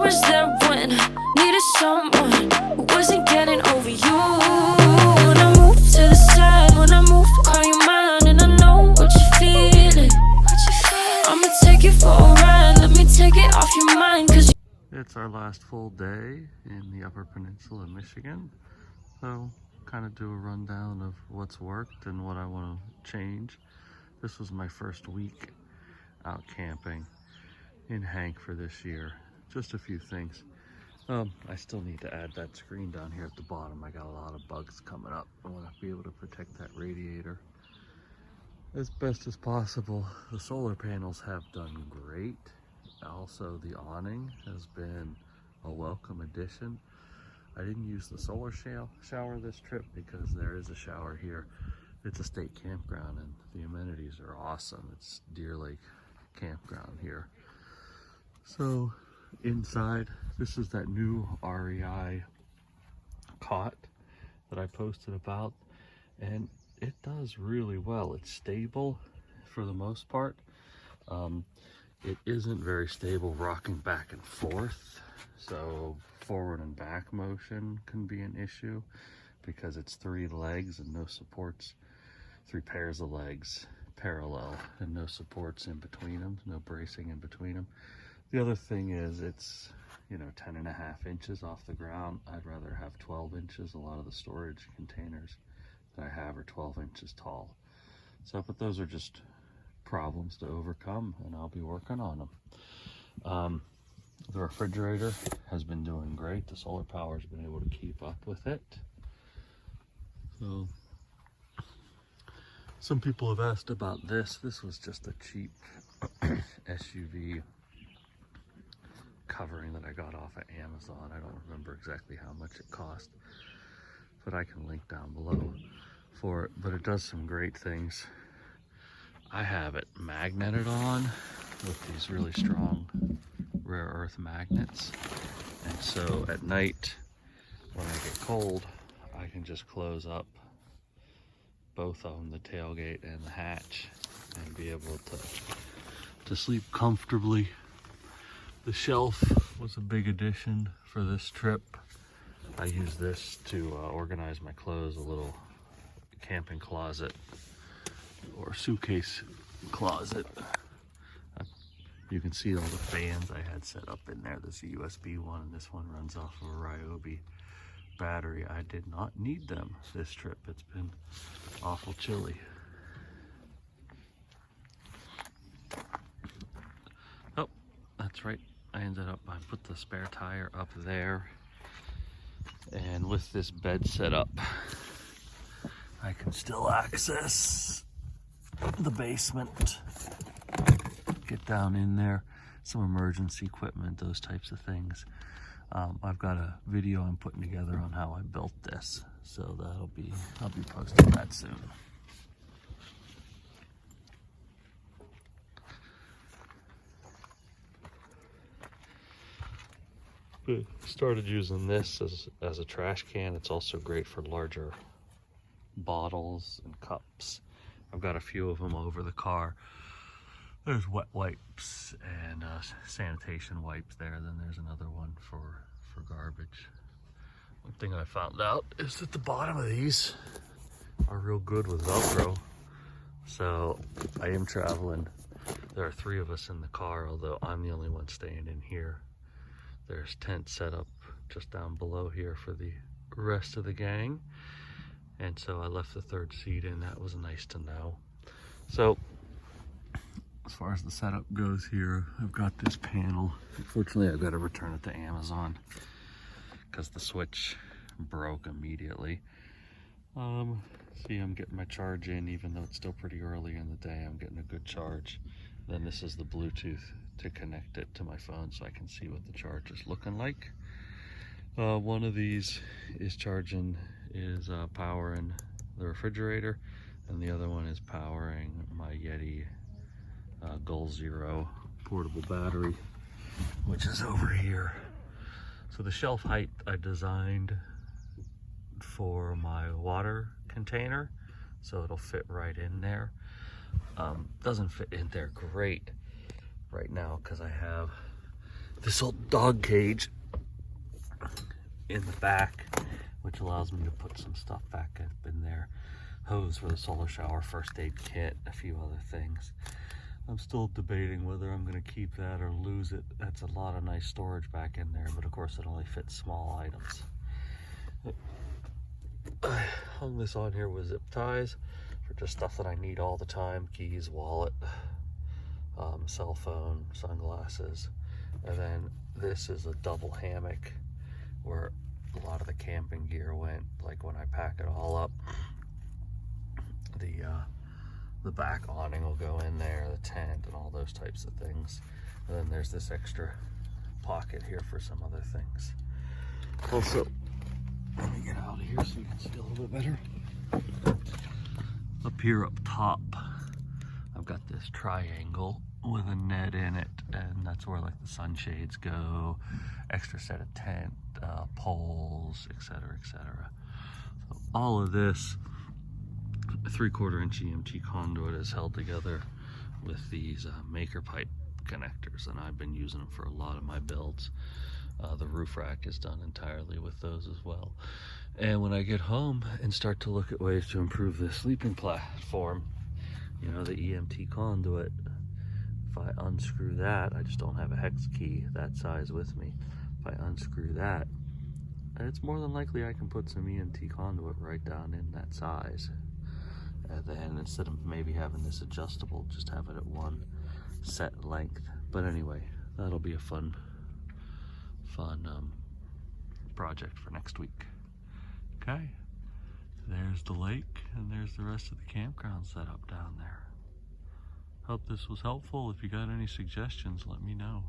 was there when I needed someone who wasn't getting over you. When I move to the side, when I move, call you mine, and I know what you're feeling. I'ma take you for a ride, let me take it off your mind, 'cause it's our last full day in the Upper Peninsula in Michigan. So kind of do a rundown of what's worked and what I want to change. This was my first week out camping in Hank for this year. Just a few things. I still need to add that screen down here at the bottom. I got a lot of bugs coming up. I want to be able to protect that radiator as best as possible. The solar panels have done great. Also, the awning has been a welcome addition. I didn't use the solar shower this trip because there is a shower here. It's a state campground and the amenities are awesome. It's Deer Lake campground here. So inside, this is that new REI cot that I posted about, and it does really well. It's stable for the most part. It isn't very stable rocking back and forth, so forward and back motion can be an issue because it's 3 legs and no supports, 3 pairs of legs parallel and no supports in between them, no bracing in between them. The other thing is it's, 10.5 inches off the ground. I'd rather have 12 inches. A lot of the storage containers that I have are 12 inches tall. So, but those are just problems to overcome, and I'll be working on them. The refrigerator has been doing great. The solar power has been able to keep up with it. So, some people have asked about this. This was just a cheap SUV covering that I got off of Amazon. I don't remember exactly how much it cost, but I can link down below for it. But it does some great things. I have it magneted on with these really strong rare earth magnets, and so at night when I get cold, I can just close up both of them, the tailgate and the hatch, and be able to sleep comfortably. The shelf was a big addition for this trip. I use this to organize my clothes, a little camping closet or suitcase closet. You can see all the fans I had set up in there. There's a USB one, and this one runs off of a Ryobi battery. I did not need them this trip. It's been awful chilly. Oh, that's right. I put the spare tire up there, and with this bed set up, I can still access the basement, get down in there, some emergency equipment, those types of things. I've got a video I'm putting together on how I built this, so I'll be posting that soon. Started using this as a trash can. It's also great for larger bottles and cups. I've got a few of them over the car. There's wet wipes and sanitation wipes there. Then there's another one for garbage. One thing I found out is that the bottom of these are real good with Velcro. So I am traveling. There are 3 of us in the car, although I'm the only one staying in here. There's tents set up just down below here for the rest of the gang. And so I left the 3rd seat in. That was nice to know. So as far as the setup goes here, I've got this panel. Unfortunately, I've got to return it to Amazon because the switch broke immediately. See, I'm getting my charge in, even though it's still pretty early in the day. I'm getting a good charge. Then this is the Bluetooth to connect it to my phone so I can see what the charge is looking like. One of these is powering the refrigerator, and the other one is powering my Yeti Goal Zero portable battery, which is over here. So the shelf height I designed for my water container, so it'll fit right in there. Doesn't fit in there great right now because I have this old dog cage in the back, which allows me to put some stuff back up in there. Hose for the solar shower, first aid kit, a few other things. I'm still debating whether I'm going to keep that or lose it. That's a lot of nice storage back in there, but of course it only fits small items. I hung this on here with zip ties for just stuff that I need all the time: keys, wallet, cell phone, sunglasses. And then this is a double hammock where a lot of the camping gear went. Like when I pack it all up, the back awning will go in there, the tent and all those types of things. And then there's this extra pocket here for some other things. Also, let me get out of here so you can see a little bit better. Up here up top, I've got this triangle with a net in it, and that's where like the sunshades go, extra set of tent, poles, etc., etc. So all of this 3/4 inch EMT conduit is held together with these maker pipe connectors, and I've been using them for a lot of my builds. The roof rack is done entirely with those as well. And when I get home and start to look at ways to improve the sleeping platform, you know, the EMT conduit, if I unscrew that, I just don't have a hex key that size with me. If I unscrew that, it's more than likely I can put some EMT conduit right down in that size. And then instead of maybe having this adjustable, just have it at one set length. But anyway, that'll be a fun project for next week. Okay, there's the lake and there's the rest of the campground set up down there. Hope this was helpful. If you got any suggestions, let me know.